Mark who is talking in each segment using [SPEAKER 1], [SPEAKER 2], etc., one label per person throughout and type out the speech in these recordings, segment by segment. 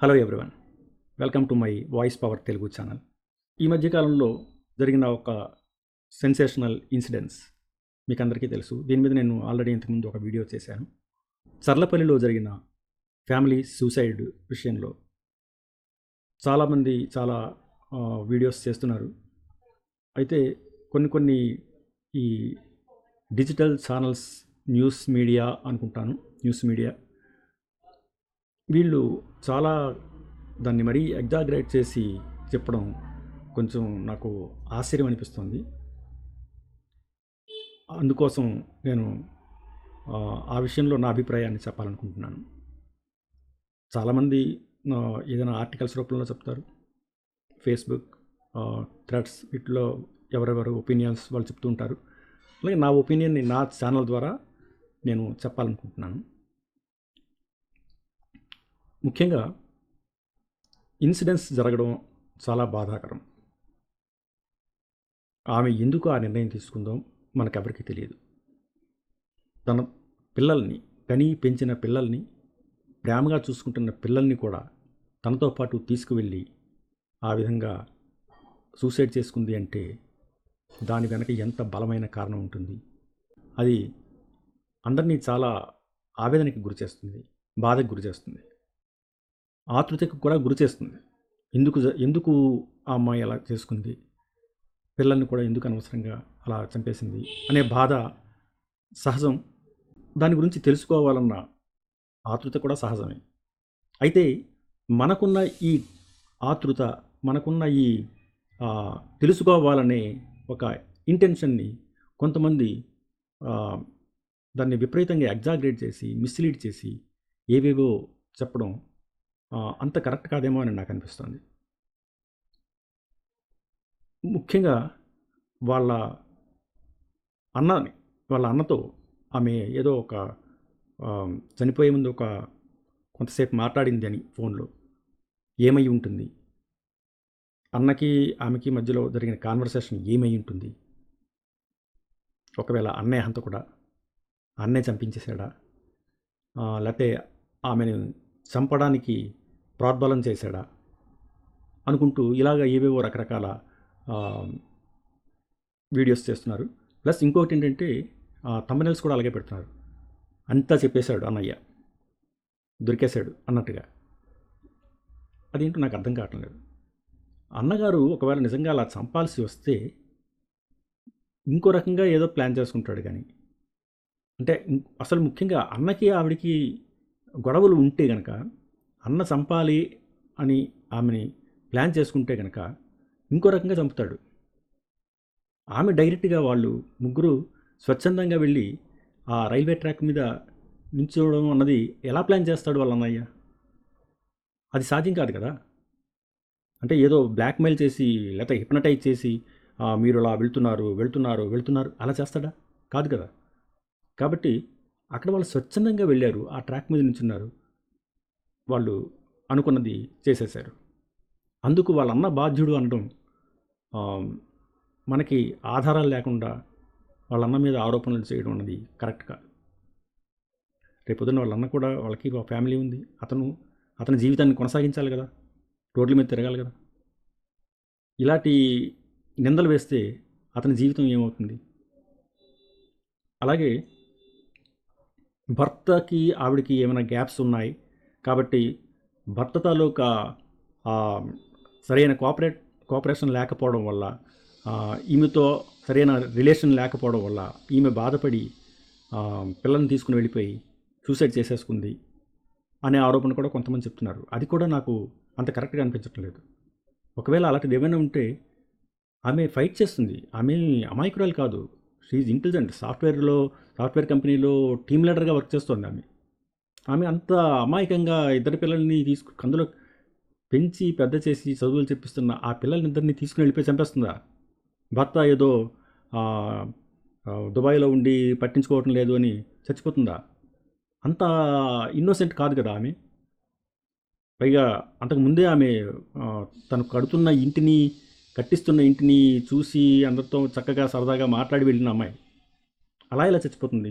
[SPEAKER 1] Hello everyone, welcome to my voice power Telugu channel. ఈ మధ్యకాలంలో జరిగిన ఒక సెన్సేషనల్ ఇన్సిడెంట్స్ మీకు అందరికీ తెలుసు. దీని మీద నేను ఆల్రెడీ ఇంతకుముందు ఒక వీడియో చేశాను. చర్లపల్లిలో జరిగిన ఫ్యామిలీ సూసైడ్ విషయంలో చాలామంది చాలా వీడియోస్ చేస్తున్నారు. అయితే కొన్ని ఈ డిజిటల్ ఛానల్స్, న్యూస్ మీడియా అనుకుంటాను, న్యూస్ మీడియా వీళ్ళు చాలా దాన్ని మరీ ఎగ్జాగరేట్ చేసి చెప్పడం కొంచెం నాకు ఆశ్చర్యం అనిపిస్తుంది. అందుకోసం నేను ఆ విషయంలో నా అభిప్రాయాన్ని చెప్పాలనుకుంటున్నాను. చాలామంది ఏదైనా ఆర్టికల్స్ రూపంలో చెప్తారు, ఫేస్బుక్ థ్రెడ్స్, వీటిలో ఎవరెవరు ఒపీనియన్స్ వాళ్ళు చెప్తూ ఉంటారు. అలాగే నా ఒపీనియన్ని నా ఛానల్ ద్వారా నేను చెప్పాలనుకుంటున్నాను. ముఖ్యంగా ఇన్సిడెంట్స్ జరగడం చాలా బాధాకరం. ఆమె ఎందుకు ఆ నిర్ణయం తీసుకుందో మనకెవరికీ తెలియదు. తన పిల్లల్ని, కని పెంచిన పిల్లల్ని, ప్రేమగా చూసుకుంటున్న పిల్లల్ని కూడా తనతో పాటు తీసుకువెళ్ళి ఆ విధంగా సూసైడ్ చేసుకుంది అంటే దాని వెనక ఎంత బలమైన కారణం ఉంటుంది. అది అందరినీ చాలా ఆవేదనకి గురి చేస్తుంది, బాధకు గురి చేస్తుంది, ఆతృతకు కూడా గురి చేస్తుంది. ఎందుకు ఆ అమ్మాయి అలా చేసుకుంది, పిల్లల్ని కూడా ఎందుకు అనవసరంగా అలా చంపేసింది అనే బాధ సహజం. దాని గురించి తెలుసుకోవాలన్న ఆతృత కూడా సహజమే. అయితే మనకున్న ఈ ఆతృత, మనకున్న ఈ తెలుసుకోవాలనే ఒక ఇంటెన్షన్ని కొంతమంది దాన్ని విపరీతంగా ఎగ్జాగరేట్ చేసి, మిస్లీడ్ చేసి ఏవేవో చెప్పడం అంత కరెక్ట్ కాదేమో అని నాకు అనిపిస్తుంది. ముఖ్యంగా వాళ్ళ అన్నతో ఆమె ఏదో ఒక చనిపోయే ముందు కొంతసేపు మాట్లాడింది అని ఫోన్లో. ఏమై ఉంటుంది, అన్నకి ఆమెకి మధ్యలో జరిగిన కాన్వర్సేషన్ ఏమై ఉంటుంది? ఒకవేళ అన్నయ్య హంతకుడా, అన్నయ్య చంపించేశాడా, లేకపోతే ఆమెను చంపడానికి ప్రోద్బలం చేశాడా అనుకుంటూ ఇలాగ ఏవేవో రకరకాల వీడియోస్ చేస్తున్నారు. ప్లస్ ఇంకొకటి ఏంటంటే థంబ్నెయిల్స్ కూడా అలాగే పెడుతున్నారు. అంతా చెప్పేశాడు అన్నయ్య, దొరికేశాడు అన్నట్టుగా. అదేంటో నాకు అర్థం కావటం లేదు. అన్నగారు ఒకవేళ నిజంగా అలా చంపాల్సి వస్తే ఇంకో రకంగా ఏదో ప్లాన్ చేసుకుంటాడు. కానీ అంటే అసలు ముఖ్యంగా అన్నకి ఆవిడికి గొడవలు ఉంటే కనుక, అన్న చంపాలి అని ఆమెని ప్లాన్ చేసుకుంటే కనుక ఇంకో రకంగా చంపుతాడు. ఆమె డైరెక్ట్గా వాళ్ళు ముగ్గురు స్వచ్ఛందంగా వెళ్ళి ఆ రైల్వే ట్రాక్ మీద నిల్చోవడం అన్నది ఎలా ప్లాన్ చేస్తాడు వాళ్ళ అన్నయ్య? అది సాధ్యం కాదు కదా. అంటే ఏదో బ్లాక్మెయిల్ చేసి లేకపోతే హిప్నటైజ్ చేసి మీరు అలా వెళ్తున్నారు అలా చేస్తాడా? కాదు కదా. కాబట్టి అక్కడ వాళ్ళు స్వచ్ఛందంగా వెళ్ళారు, ఆ ట్రాక్ మీద నిల్చున్నారు, వాళ్ళు అనుకున్నది చేసేశారు. అందుకు వాళ్ళ అన్న బాధ్యుడు అనడం మనకి ఆధారాలు లేకుండా వాళ్ళ అన్న మీద ఆరోపణలు చేయడం అన్నది కరెక్ట్ కాదు. రేపొద్దున వాళ్ళ అన్న కూడా, వాళ్ళకి ఫ్యామిలీ ఉంది, అతని జీవితాన్ని కొనసాగించాలి కదా, రోడ్ల మీద తిరగాలి కదా. ఇలాంటి నిందలు వేస్తే అతని జీవితం ఏమవుతుంది? అలాగే భర్తకి ఆవిడికి ఏమైనా గ్యాప్స్ ఉన్నాయి కాబట్టి భర్త తాలూకా సరైన కోఆపరేషన్ లేకపోవడం వల్ల, ఈమెతో సరైన రిలేషన్ లేకపోవడం వల్ల ఈమె బాధపడి పిల్లల్ని తీసుకుని వెళ్ళిపోయి సూసైడ్ చేసేసుకుంది అనే ఆరోపణ కూడా కొంతమంది చెప్తున్నారు. అది కూడా నాకు అంత కరెక్ట్గా అనిపించటం లేదు. ఒకవేళ అలాంటిది ఏమైనా ఉంటే ఆమె ఫైట్ చేస్తుంది. ఆమె అమాయకురాలు కాదు, షీఈ్ ఇంటెలిజెంట్. సాఫ్ట్వేర్ కంపెనీలో టీమ్ లీడర్గా వర్క్ చేస్తుంది ఆమె అంత అమాయకంగా ఇద్దరు పిల్లల్ని అందులో పెంచి పెద్ద చేసి చదువులు చెప్పిస్తున్న ఆ పిల్లల్నిద్దరిని తీసుకుని వెళ్ళిపోయి చంపేస్తుందా? భర్త ఏదో దుబాయ్లో ఉండి పట్టించుకోవటం లేదు అని చచ్చిపోతుందా? అంత ఇన్నోసెంట్ కాదు కదా ఆమె. పైగా అంతకుముందే ఆమె తను కట్టిస్తున్న ఇంటిని చూసి అందరితో చక్కగా సరదాగా మాట్లాడి వెళ్ళిన అమ్మాయి అలా ఇలా చచ్చిపోతుంది.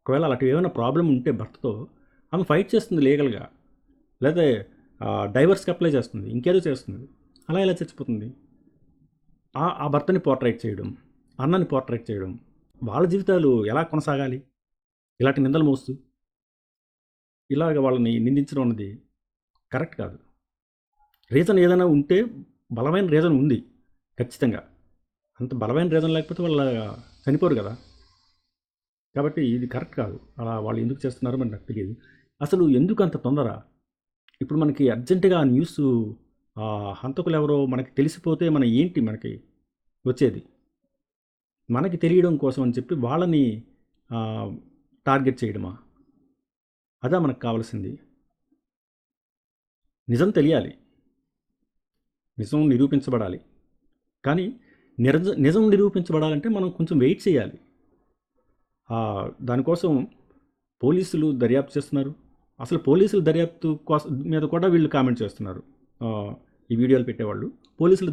[SPEAKER 1] ఒకవేళ అలాంటివి ఏమైనా ప్రాబ్లం ఉంటే భర్తతో ఆమె ఫైట్ చేస్తుంది లీగల్గా. లేదా డైవర్స్కి అప్లై చేస్తుంది, ఇంకేదో చేస్తుంది. అలా ఎలా చచ్చిపోతుంది? ఆ భర్తని పోర్ట్రేట్ చేయడం, అన్నని పోర్ట్రేట్ చేయడం, వాళ్ళ జీవితాలు ఎలా కొనసాగాలి ఇలాంటి నిందలు మోస్తూ? ఇలాగ వాళ్ళని నిందించడం అన్నది కరెక్ట్ కాదు. రీజన్ ఏదైనా ఉంటే, బలమైన రీజన్ ఉంది ఖచ్చితంగా. అంత బలమైన రీజన్ లేకపోతే వాళ్ళు చనిపోరు కదా. కాబట్టి ఇది కరెక్ట్ కాదు. అలా వాళ్ళు ఎందుకు చేస్తున్నారో మరి నాకు తెలియదు. అసలు ఎందుకు అంత తొందర? ఇప్పుడు మనకి అర్జెంటుగా ఆ న్యూస్ హంతకులు ఎవరో మనకి తెలిసిపోతే ఏంటి మనకి వచ్చేది? మనకి తెలియడం కోసం అని చెప్పి వాళ్ళని టార్గెట్ చేయడమా? అదా మనకు కావాల్సింది? నిజం తెలియాలి, నిజం నిరూపించబడాలి. కానీ నిజం నిరూపించబడాలంటే మనం కొంచెం వెయిట్ చేయాలి. దానికోసం పోలీసులు దర్యాప్తు చేస్తున్నారు. అసలు పోలీసుల దర్యాప్తు కోసం మీద కూడా వీళ్ళు కామెంట్ చేస్తున్నారు. ఈ వీడియోలు పెట్టేవాళ్ళు పోలీసుల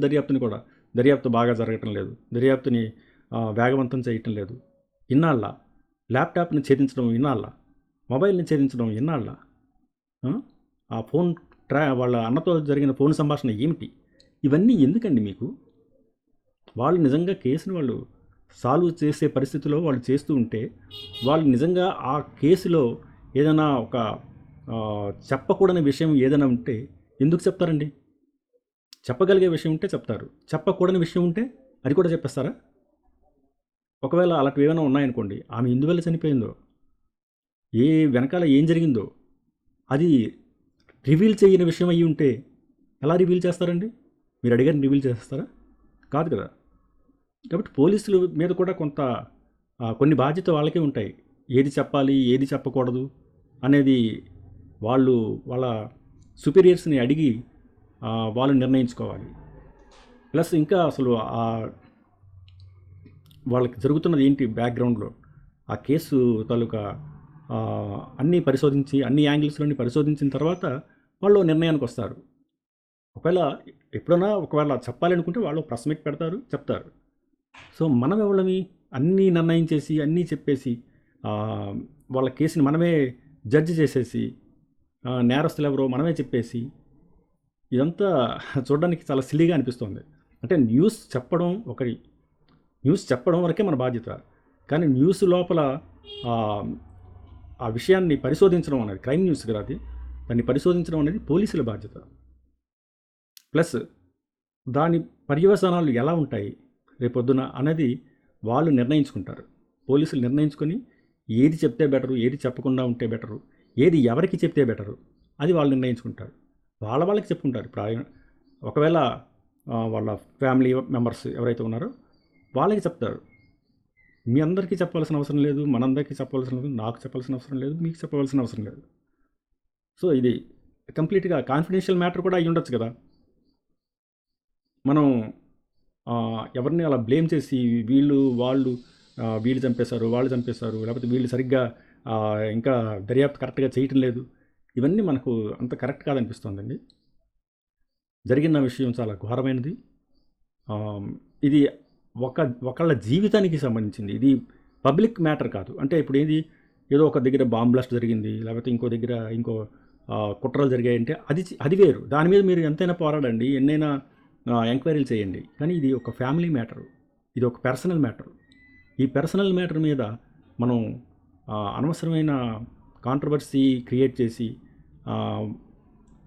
[SPEAKER 1] దర్యాప్తు బాగా జరగటం లేదు, దర్యాప్తుని వేగవంతం చేయటం లేదు. ఇన్నాళ్ళ ల్యాప్టాప్ని ఛేదించడం, ఇన్నాళ్ళ మొబైల్ని ఛేదించడం, ఇన్నాళ్ళ ఆ ఫోన్ వాళ్ళ అన్నతో జరిగిన ఫోన్ సంభాషణ ఏమిటి? ఇవన్నీ ఎందుకండి మీకు? వాళ్ళు నిజంగా కేసుని వాళ్ళు సాల్వ్ చేసే పరిస్థితిలో వాళ్ళు చేస్తూ ఉంటే, వాళ్ళు నిజంగా ఆ కేసులో ఏదైనా ఒక చెప్పకూడని విషయం ఏదైనా ఉంటే ఎందుకు చెప్తారండి? చెప్పగలిగే విషయం ఉంటే చెప్తారు, చెప్పకూడని విషయం ఉంటే అది కూడా చెప్పేస్తారా? ఒకవేళ అలాంటివి ఏమైనా ఉన్నాయనుకోండి, ఆమె ఎందువల్ల చనిపోయిందో, వెనకాల ఏం జరిగిందో అది రివీల్ చేయని విషయం అయ్యి ఉంటే ఎలా రివీల్ చేస్తారండి? మీరు అడిగారు రివీల్ చేస్తారా? కాదు కదా. కాబట్టి పోలీసుల మీద కూడా కొన్ని బాధ్యత వాళ్ళకే ఉంటాయి. ఏది చెప్పాలి, ఏది చెప్పకూడదు అనేది వాళ్ళ సుపీరియర్స్ని అడిగి వాళ్ళు నిర్ణయించుకోవాలి. ప్లస్ ఇంకా అసలు వాళ్ళకి జరుగుతున్నది ఏంటి బ్యాక్గ్రౌండ్లో, ఆ కేసు తాలూకా అన్నీ పరిశోధించి, అన్ని యాంగిల్స్లోని పరిశోధించిన తర్వాత వాళ్ళు నిర్ణయానికి వస్తారు. ఒకవేళ చెప్పాలనుకుంటే వాళ్ళు ప్రెస్ మీట్ పెడతారు, చెప్తారు. సో మనం ఎవళ్ళమి అన్నీ నిర్ణయించేసి, అన్నీ చెప్పేసి, వాళ్ళ కేసుని మనమే జడ్జి చేసేసి, నేరస్తులు ఎవరో మనమే చెప్పేసి, ఇదంతా చూడడానికి చాలా సిల్లీగా అనిపిస్తుంది. అంటే న్యూస్ చెప్పడం వరకే మన బాధ్యత. కానీ న్యూస్ లోపల ఆ విషయాన్ని పరిశోధించడం అనేది, క్రైమ్ న్యూస్ కదా అది, దాన్ని పరిశోధించడం అనేది పోలీసుల బాధ్యత. ప్లస్ దాని పర్యవసానాలు ఎలా ఉంటాయి రేపొద్దున అనేది వాళ్ళు నిర్ణయించుకుంటారు. పోలీసులు నిర్ణయించుకొని ఏది చెప్తే బెటరు, ఏది చెప్పకుండా ఉంటే బెటరు, ఏది ఎవరికి చెప్తే బెటరు అది వాళ్ళు నిర్ణయించుకుంటారు. వాళ్ళకి చెప్పుకుంటారు. ఇప్పుడు ఒకవేళ వాళ్ళ ఫ్యామిలీ మెంబర్స్ ఎవరైతే ఉన్నారో వాళ్ళకి చెప్తారు. మీ అందరికీ చెప్పాల్సిన అవసరం లేదు, మనందరికీ చెప్పవలసిన అవసరం, నాకు చెప్పాల్సిన అవసరం లేదు, మీకు చెప్పవలసిన అవసరం లేదు. సో ఇది కంప్లీట్గా కాన్ఫిడెన్షియల్ మ్యాటర్ కూడా అయ్యి ఉండొచ్చు కదా. మనం ఎవరిని అలా బ్లేమ్ చేసి వీళ్ళు చంపేశారు, వాళ్ళు చంపేశారు, లేకపోతే వీళ్ళు సరిగ్గా ఇంకా దర్యాప్తు కరెక్ట్గా చేయటం లేదు, ఇవన్నీ మనకు అంత కరెక్ట్ కాదనిపిస్తుందండి. జరిగిన విషయం చాలా ఘోరమైనది. ఇది ఒకళ్ళ జీవితానికి సంబంధించింది. ఇది పబ్లిక్ మ్యాటర్ కాదు. అంటే ఇప్పుడు ఏదో ఒక దగ్గర బాంబ్ బ్లాస్ట్ జరిగింది, లేకపోతే ఇంకో దగ్గర కుట్రలు జరిగాయంటే అది వేరు. దాని మీద మీరు ఎంతైనా పోరాడండి, ఎన్నైనా ఎంక్వైరీలు చేయండి. కానీ ఇది ఒక ఫ్యామిలీ మ్యాటరు, ఇది ఒక పర్సనల్ మ్యాటరు. ఈ పర్సనల్ మ్యాటర్ మీద మనం అనవసరమైన కాంట్రవర్సీ క్రియేట్ చేసి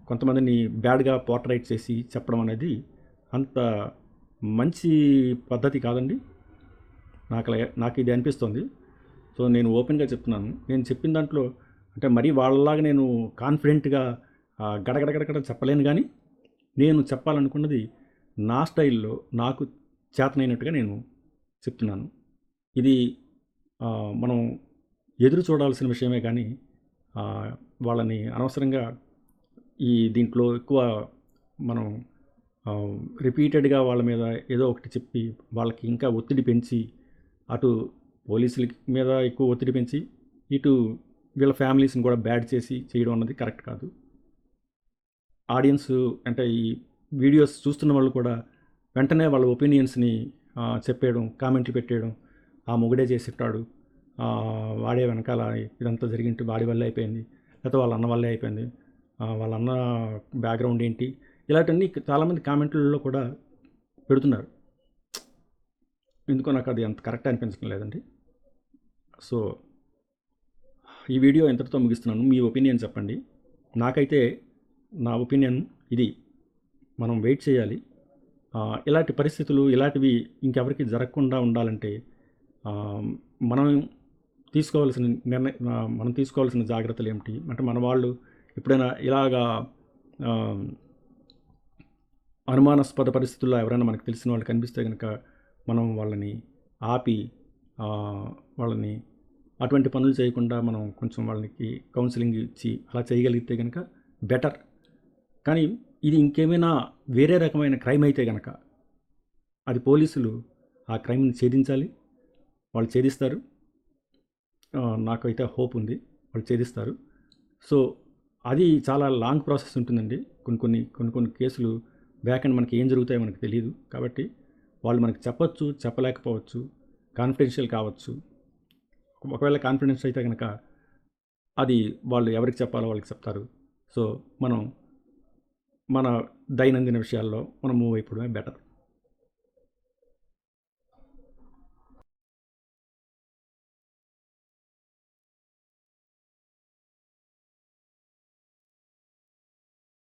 [SPEAKER 1] కొంతమందిని బ్యాడ్గా పోర్ట్రేట్ చేసి చెప్పడం అనేది అంత మంచి పద్ధతి కాదండి. నాకు ఇది అనిపిస్తుంది. సో నేను ఓపెన్గా చెప్తున్నాను. నేను చెప్పిన దాంట్లో అంటే మరీ వాళ్ళలాగా నేను కాన్ఫిడెంట్గా గడగడగడగడ చెప్పలేను, కానీ నేను చెప్పాలనుకున్నది నా స్టైల్లో నాకు చేతనైనట్టుగా నేను చెప్తున్నాను. ఇది మనం ఎదురు చూడాల్సిన విషయమే, కానీ వాళ్ళని అనవసరంగా దీంట్లో ఎక్కువ మనం రిపీటెడ్గా వాళ్ళ మీద ఏదో ఒకటి చెప్పి వాళ్ళకి ఇంకా ఒత్తిడి పెంచి, అటు పోలీసుల మీద ఎక్కువ ఒత్తిడి పెంచి, ఇటు వీళ్ళ ఫ్యామిలీస్ని కూడా బ్యాడ్ చేయడం అన్నది కరెక్ట్ కాదు. ఆడియన్స్ అంటే ఈ వీడియోస్ చూస్తున్న వాళ్ళు కూడా వెంటనే వాళ్ళ ఒపీనియన్స్ని చెప్పేయడం, కామెంట్లు పెట్టేయడం, ఆ మొగుడే చేసిట్టాడు, వాడే వెనకాల ఇదంతా జరిగింటే వాడి వల్లే అయిపోయింది, లేకపోతే వాళ్ళ అన్న వల్లే అయిపోయింది, వాళ్ళన్న బ్యాక్గ్రౌండ్ ఏంటి, ఇలాంటివన్నీ చాలామంది కామెంట్లలో కూడా పెడుతున్నారు. ఎందుకో నాకు అది అంత కరెక్ట్ అనిపించడం లేదండి. సో ఈ వీడియో ఇంతటితో ముగిస్తున్నాను. మీ ఒపీనియన్ చెప్పండి. నాకైతే నా ఒపీనియన్ ఇది. మనం వెయిట్ చేయాలి. ఇలాంటి పరిస్థితులు ఇలాంటివి ఇంకెవరికి జరగకుండా ఉండాలంటే మనం తీసుకోవాల్సిన మనం తీసుకోవాల్సిన జాగ్రత్తలు ఏమిటి అంటే, మన వాళ్ళు ఎప్పుడైనా ఇలాగా అనుమానాస్పద పరిస్థితుల్లో ఎవరైనా మనకు తెలిసిన వాళ్ళు కనిపిస్తే కనుక మనం వాళ్ళని ఆపి వాళ్ళని అటువంటి పనులు చేయకుండా మనం కొంచెం వాళ్ళకి కౌన్సిలింగ్ ఇచ్చి అలా చేయగలిగితే కనుక బెటర్. కానీ ఇది ఇంకేమైనా వేరే రకమైన క్రైమ్ అయితే కనుక అది పోలీసులు ఆ క్రైమ్ని ఛేదించాలి. వాళ్ళు ఛేదిస్తారు. నాకైతే హోప్ ఉంది వాళ్ళు ఛేదిస్తారు. సో అది చాలా లాంగ్ ప్రాసెస్ ఉంటుందండి. కొన్ని కేసులు బ్యాక్ అండ్ మనకి ఏం జరుగుతాయో మనకు తెలియదు. కాబట్టి వాళ్ళు మనకి చెప్పచ్చు, చెప్పలేకపోవచ్చు, కాన్ఫిడెన్షియల్ కావచ్చు. ఒకవేళ కాన్ఫిడెన్స్ అయితే కనుక అది వాళ్ళు ఎవరికి చెప్పాలో వాళ్ళకి చెప్తారు. సో మనం మన దైనందిన విషయాల్లో మనం మూవ్ అయిపోవడమే బెటర్.